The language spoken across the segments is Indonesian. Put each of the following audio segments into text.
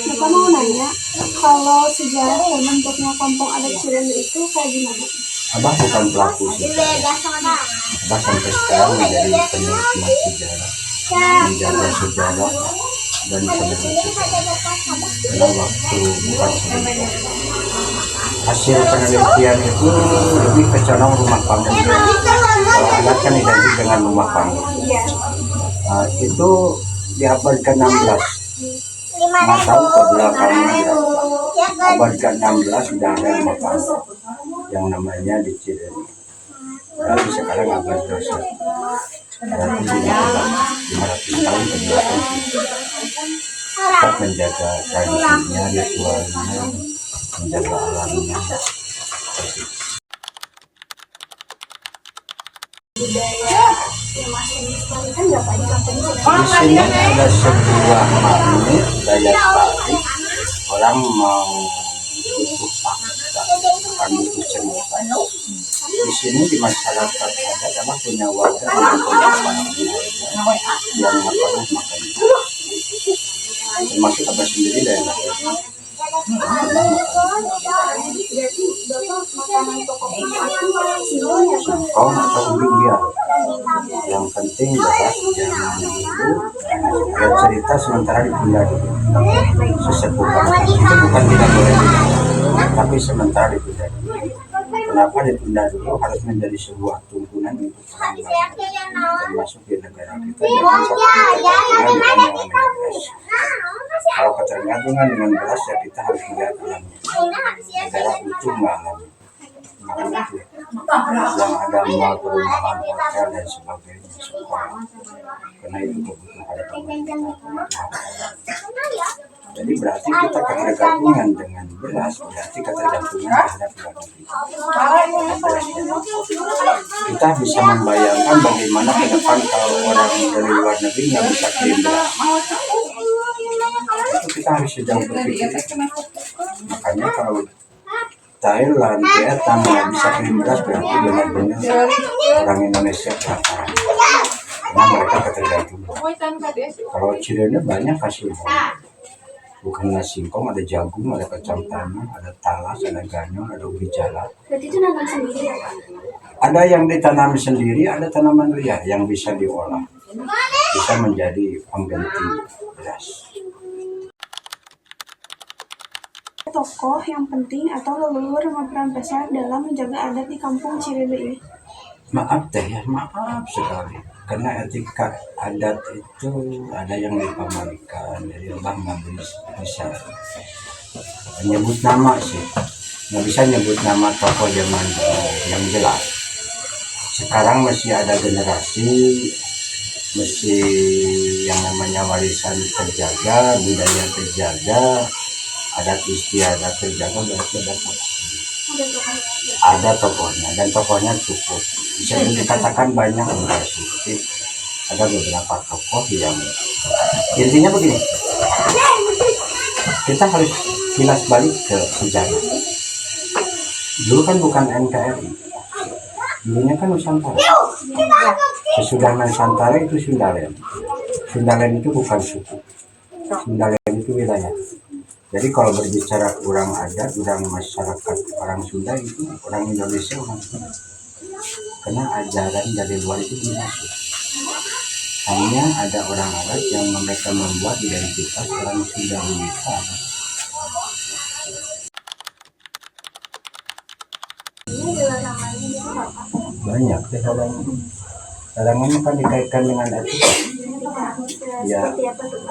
Bapak mau nanya, kalau sejarah dan bentuknya kampung adat Cirende itu kayak gimana? Abah bukan pelaku sejarah. Abah sampai sekarang menjadi penikmat sejarah, menjaga sejarah dan penegak sejarah. Karena waktu bukan sebentar. Hasil penelitian itu lebih ke condong rumah panggung. Kalau adat kan identik dengan rumah panggung. Nah, itu di abad ke-16. Nggak tahu ke belakangnya abad ke-16 sudah ada rumah panggung yang namanya di Cirende. Tapi sekarang abad ke-21. Berarti 500 tahun ke belakang tetap menjaga tradisinya, ritualnya, menjaga alamnya. Di sini ada sebuah magnet daya tarik orang mau butuh fakta, bukan butuh cerita. Di sini di masyarakat adat adalah punya warga yang punya yang pernah makan. Termasuk abah sendiri dari lahir. Singkong atau ubi liar. Yang penting beras jangan dulu ada cerita sementara ditunda dulu. Sesepuh itu bukan tidak boleh ditunda, tapi sementara ditunda dulu. Kenapa ditunda dulu? Harus menjadi sebuah tuntunan untuk termasuk di negara kita. Jangan sampai kita dengan beras. Kalau ketergantungan dengan beras ya kita harus melihat alamnya. Negara itu mengalami yang ada mal perumahan, hotel dan sebagainya, sekolah. Karena itu kebutuhan pemerintah. Jadi berarti kita ketergantungan dengan beras, berarti ketergantungan terhadap luar negeri. Kita bisa membayangkan bagaimana ke depan kalau orang dari luar negeri nggak bisa kirim beras. Itu kita harus sedang berpikir. Makanya kalau Thailand, Vietnam nggak bisa kirim beras berarti benar-benar orang Indonesia kelaparan. Karena mereka ketergantungan. Kalau Cirende banyak hasilnya. Bukan nasi singkong, ada jagung, ada kacang tanah, ada talas, ada ganyong, ada ubi jala. Berarti itu nanam sendiri ya Pak? Ada yang ditanam sendiri, ada tanaman liar yang bisa diolah. Bisa menjadi pengganti beras. Tokoh yang penting atau leluhur yang berperan besar dalam menjaga adat di kampung Cirende ini? Maaf teh ya, maaf sekali. Karena etika adat itu ada yang dipamerkan, jadi abah nggak bisa nyebut nama sih, nggak bisa nyebut nama tokoh zaman yang jelas. Sekarang masih ada generasi, masih yang namanya warisan terjaga, budaya terjaga, adat istiadat terjaga, berarti ada tokoh. Ada tokohnya dan tokohnya cukup. Bisa dikatakan banyak enggak sih, tapi ada beberapa tokoh yang intinya begini. Kita harus kilas balik ke sejarah. Dulu kan bukan NKRI, dulunya kan Nusantara. Sesudah Nusantara itu Sundalen. Sundalen itu bukan suku, Sundalen itu wilayah. Jadi kalau berbicara orang adat, orang masyarakat, orang Sunda itu orang Indonesia, orang Sunda. Karena ajaran dari luar itu masuk. Hanya ada orang adat yang mereka membuat identitas orang Sunda Indonesia. Banyak halangannya kan dikaitkan dengan etika. Ya,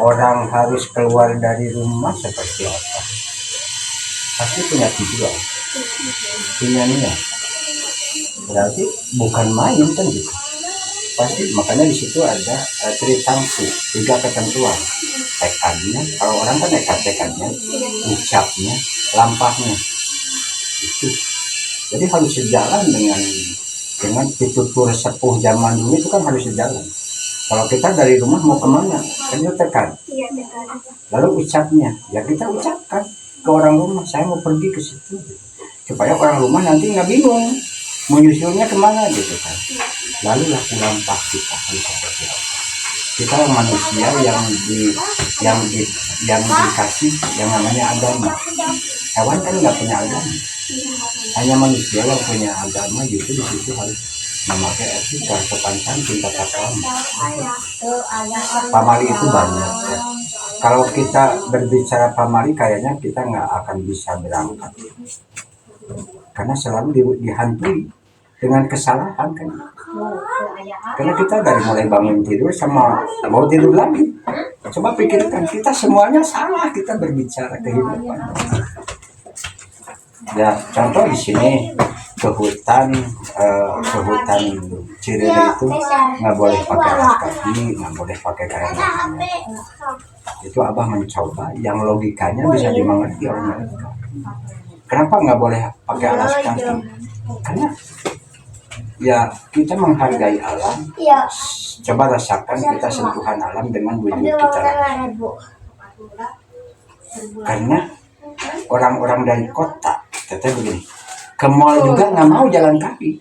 orang harus keluar dari rumah seperti apa? Pasti punya tujuan, punya niat. Berarti bukan main kan gitu. Pasti makanya di situ ada tritangsu, 3 ketentuan. Tekadnya, kalau orang kan tekadnya, ucapnya, lampahnya. Itu. Jadi harus sejalan dengan dengan pitutur sepuh zaman dulu itu kan harus sejalan. Kalau kita dari rumah mau kemana, kan itu tekan. Lalu ucapnya, ya kita ucapkan ke orang rumah, saya mau pergi ke situ, supaya orang rumah nanti nggak bingung mau nyusulnya kemana gitu kan. Lalu laku lampak kita harus seperti apa? Kita manusia yang dikasih yang namanya agama. Hewan kan nggak punya agama, hanya manusia yang punya agama. Justru di situ harus memakai etika, sopan santun, tata krama. Pamali itu banyak ya. Kalau kita berbicara pamali, kayaknya kita nggak akan bisa berangkat, karena selalu dihantui dengan kesalahan kan. Karena kita dari mulai bangun tidur sama mau tidur lagi, coba pikirkan, kita semuanya salah, kita berbicara kehidupan. Ya contoh di sini ke hutan Cirende itu nggak boleh pakai alas kaki, nggak boleh pakai kain tangan. Itu Abah mencoba yang logikanya bisa dimengerti oleh mereka. Kenapa nggak boleh pakai alas kaki? Karena ya kita menghargai alam. Coba rasakan kita sentuhan alam dengan wujud kita. Karena orang-orang dari kota, kata begini, ke mall juga nggak mau jalan kaki,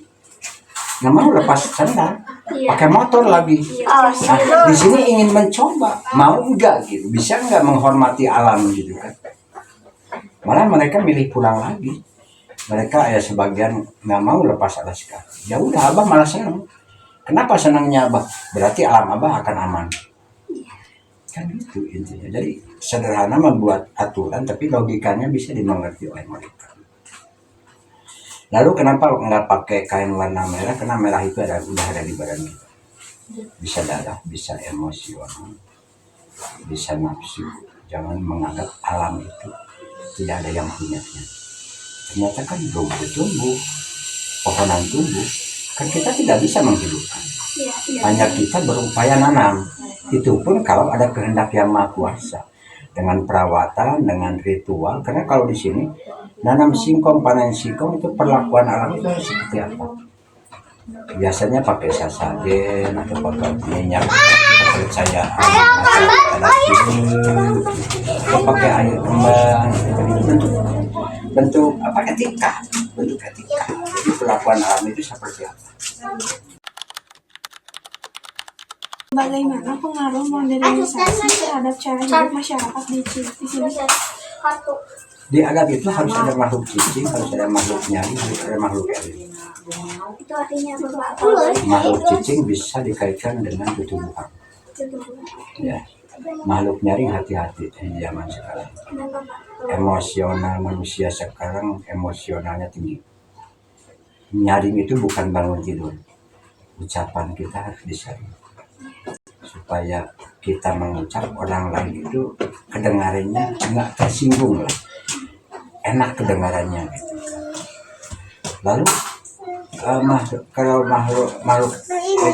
nggak mau lepas sandal, pakai motor lagi. Nah, di sini ingin mencoba, mau nggak gitu, bisa nggak menghormati alam gitu kan? Malah mereka milih pulang lagi. Mereka ya sebagian nggak mau lepas alas kaki. Ya udah, Abah malah senang. Kenapa senangnya Abah? Berarti alam Abah akan aman. Kan itu intinya. Jadi sederhana membuat aturan, tapi logikanya bisa dimengerti oleh mereka. Lalu kenapa nggak pakai kain warna merah? Karena merah itu udah ada di badan kita. Bisa darah, bisa emosional, bisa nafsu. Jangan menganggap alam itu tidak ada yang punyanya. Ternyata kan rumput tumbuh, pohonan tumbuh, kan kita tidak bisa menghidupkan. Hanya kita berupaya nanam. Itu pun kalau ada kehendak yang maha kuasa, dengan perawatan, dengan ritual. Karena kalau di sini nanam singkong, panen singkong, itu perlakuan alam itu seperti apa? Biasanya pakai sasagen atau pakai minyak kepercayaan, atau pakai air kembang. Itu bentuk apa, etika, bentuk etika. Jadi perlakuan alam itu seperti apa? Bagaimana pengaruh modernisasi terhadap cara hidup masyarakat di sini? Di adat itu harus ada makhluk cicing, harus ada makhluk nyari, harus ada makhluk eling. Itu artinya apa? Makhluk cicing bisa dikaitkan dengan ketubuhan. Ya, makhluk nyaring hati-hati di zaman sekarang. Emosional manusia sekarang emosionalnya tinggi. Nyaring itu bukan bangun tidur. Ucapan kita harus disaring. Supaya kita mengucap, orang lain itu kedengarannya nggak tersinggung lah. Enak kedengarannya gitu. Lalu kalau makhluk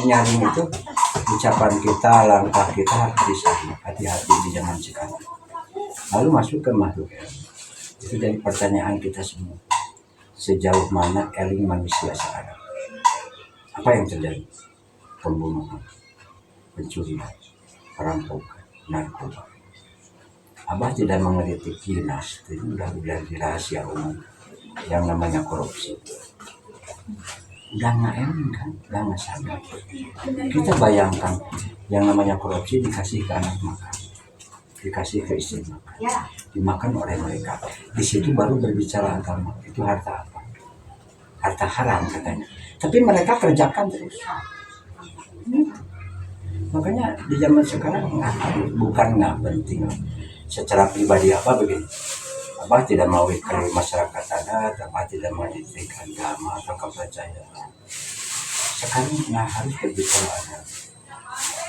nyaring itu, ucapan kita, langkah kita harus disaring. Hati-hati di zaman sekarang. Lalu masuk ke makhluk eling. Itu jadi pertanyaan kita semua. Sejauh mana eling manusia sekarang? Apa yang terjadi? Pembunuhan, pencurian, perampokan, narkoba. Abah tidak mengkritik dinas, itu udah jadi rahasia umum. Yang namanya korupsi. Udah nggak eling kan? Udah nggak sadar. Kita bayangkan yang namanya korupsi dikasih ke anak makan, dikasih ke istri makan, dimakan oleh mereka. Di situ baru berbicara agama. Itu harta apa? Harta haram katanya. Tapi mereka kerjakan terus. Makanya di zaman sekarang bukan nggak penting. Secara pribadi apa begini, Abah tidak mau ikut masyarakat adat, Abah tidak mau ikut agama atau kepercayaan. Sekarang nggak harus berbicara adat.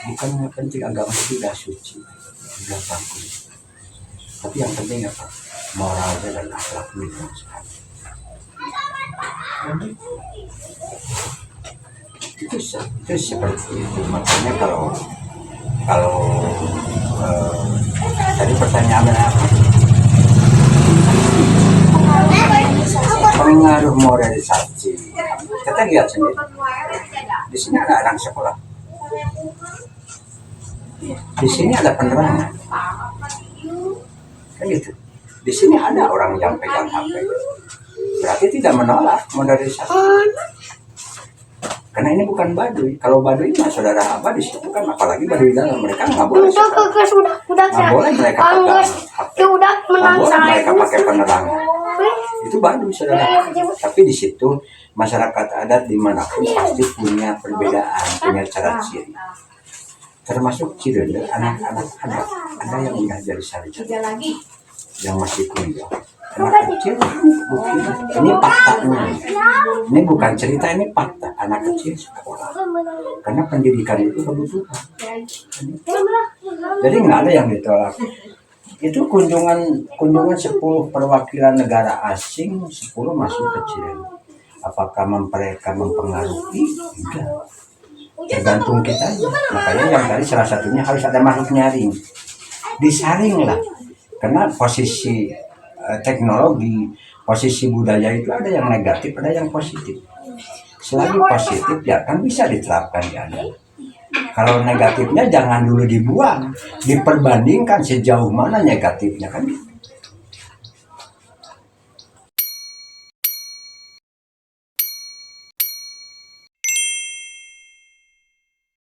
Bukan nggak penting, agama itu sudah suci, sudah bagus. Tapi yang penting apa? Moralnya dan akhlaknya itu sekarang. Itu seperti itu. Makanya kalau tadi pertanyaannya apa? Pengaruh modernisasi. Kita lihat sendiri. Di sini ada anak sekolah. Di sini ada penerangan. Kan gitu. Di sini ada orang yang pegang HP. Berarti tidak menolak modernisasi. Karena ini bukan Baduy. Kalau Baduy mah saudara Abah di situ kan, apalagi Baduy dalam, mereka nggak boleh. Nggak boleh mereka pegang HP. Nggak boleh mereka pakai penerangan. Itu Baduy saudara. Tapi di situ masyarakat adat dimanapun pasti punya perbedaan, punya cara ciri. Termasuk Cirende, anak-anak ada yang udah jadi sarjana, yang masih kuliah. Anak kecil, ini faktanya. Ini bukan cerita, ini fakta. Anak kecil sekolah. Karena pendidikan itu kebutuhan. Jadi nggak ada yang ditolak. Itu kunjungan 10 perwakilan negara asing, 10 masuk ke Cirende. Apakah mereka mempengaruhi? Enggak. Tergantung kita. Makanya yang tadi salah satunya harus ada makhluk nyaring. Disaring lah. Karena posisi teknologi, posisi budaya itu ada yang negatif, ada yang positif. Selagi positif ya kan bisa diterapkan di ada. Kalau negatifnya jangan dulu dibuang, diperbandingkan sejauh mana negatifnya kan.